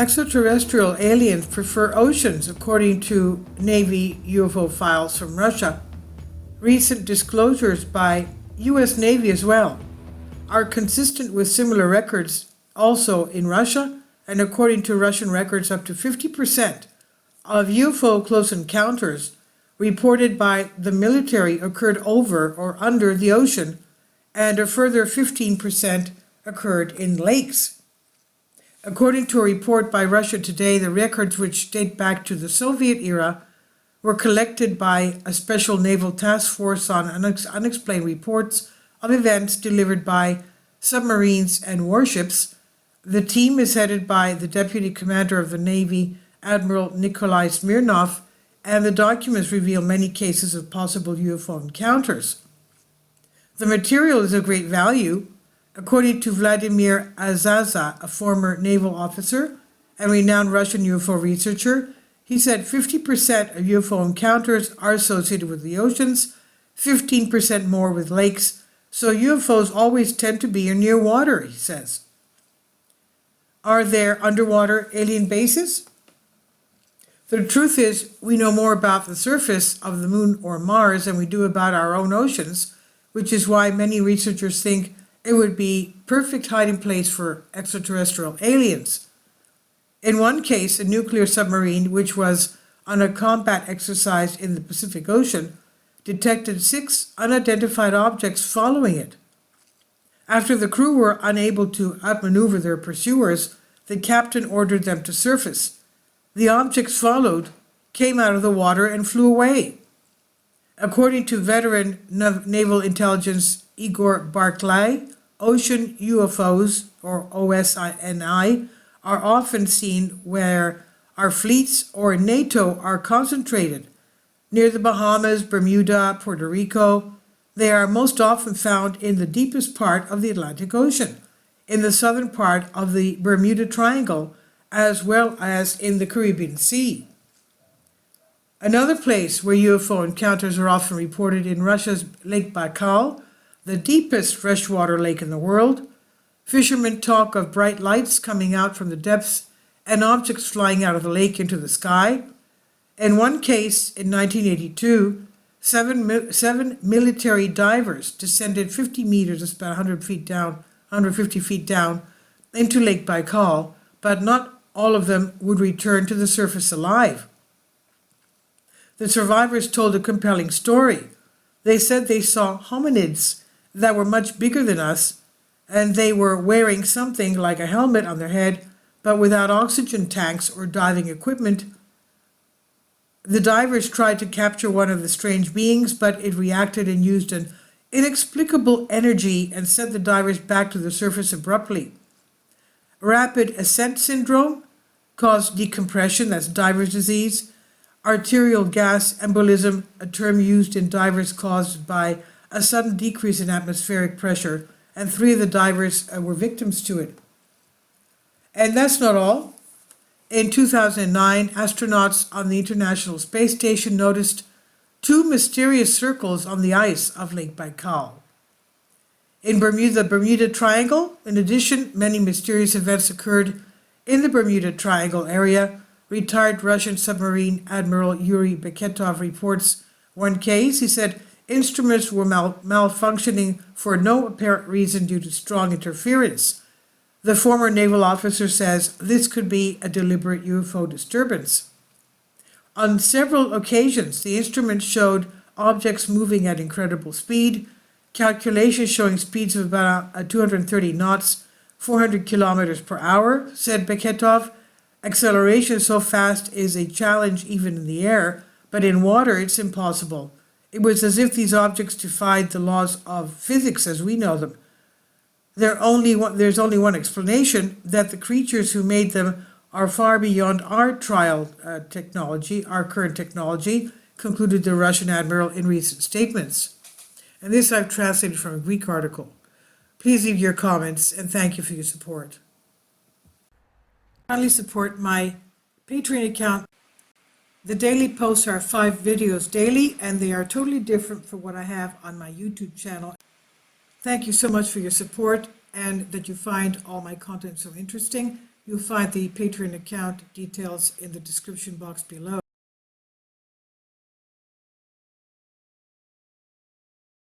Extraterrestrial aliens prefer oceans, according to Navy UFO files from Russia. Recent disclosures by U.S. Navy as well are consistent with similar records also in Russia, and according to Russian records, up to 50% of UFO close encounters reported by the military occurred over or under the ocean, and a further 15% occurred in lakes. According to a report by Russia Today, the records, which date back to the Soviet era, were collected by a special naval task force on unexplained reports of events delivered by submarines and warships. The team is headed by the Deputy Commander of the Navy, Admiral Nikolai Smirnov, and the documents reveal many cases of possible UFO encounters. The material is of great value. According to Vladimir Azaza, a former naval officer and renowned Russian UFO researcher, he said 50% of UFO encounters are associated with the oceans, 15% more with lakes, so UFOs always tend to be near water, he says. Are there underwater alien bases? The truth is, we know more about the surface of the moon or Mars than we do about our own oceans, which is why many researchers think it would be perfect hiding place for extraterrestrial aliens. In one case, a nuclear submarine, which was on a combat exercise in the Pacific Ocean, detected 6 unidentified objects following it. After the crew were unable to outmaneuver their pursuers, the captain ordered them to surface. The objects followed, came out of the water, and flew away. According to veteran naval intelligence Igor Barclay, ocean UFOs, or OSNI, are often seen where our fleets or NATO are concentrated. Near the Bahamas, Bermuda, Puerto Rico, they are most often found in the deepest part of the Atlantic Ocean, in the southern part of the Bermuda Triangle, as well as in the Caribbean Sea. Another place where UFO encounters are often reported in Russia's Lake Baikal, the deepest freshwater lake in the world. Fishermen talk of bright lights coming out from the depths and objects flying out of the lake into the sky. In one case, in 1982, seven military divers descended 50 meters, that's about 150 feet down, into Lake Baikal, but not all of them would return to the surface alive. The survivors told a compelling story. They said they saw hominids that were much bigger than us, and they were wearing something like a helmet on their head, but without oxygen tanks or diving equipment. The divers tried to capture one of the strange beings, but it reacted and used an inexplicable energy and sent the divers back to the surface abruptly. Rapid ascent syndrome caused decompression, that's diver's disease. Arterial gas embolism, a term used in divers caused by a sudden decrease in atmospheric pressure, and 3 of the divers were victims to it. And that's not all. In 2009, astronauts on the International Space Station noticed 2 mysterious circles on the ice of Lake Baikal. In Bermuda, the Bermuda Triangle, in addition, many mysterious events occurred in the Bermuda Triangle area. Retired Russian submarine Admiral Yuri Beketov reports one case. He said instruments were malfunctioning for no apparent reason due to strong interference. The former naval officer says this could be a deliberate UFO disturbance. On several occasions, the instruments showed objects moving at incredible speed, calculations showing speeds of about 230 knots, 400 kilometers per hour, said Beketov. Acceleration so fast is a challenge even in the air, but in water it's impossible. It was as if these objects defied the laws of physics as we know them. There's only one explanation, that the creatures who made them are far beyond our current technology, concluded the Russian admiral in recent statements. And this I've translated from a Greek article. Please leave your comments, and thank you for your support. Kindly support my Patreon account. The daily posts are 5 videos daily, and they are totally different from what I have on my YouTube channel. Thank you so much for your support and that you find all my content so interesting. You'll find the Patreon account details in the description box below.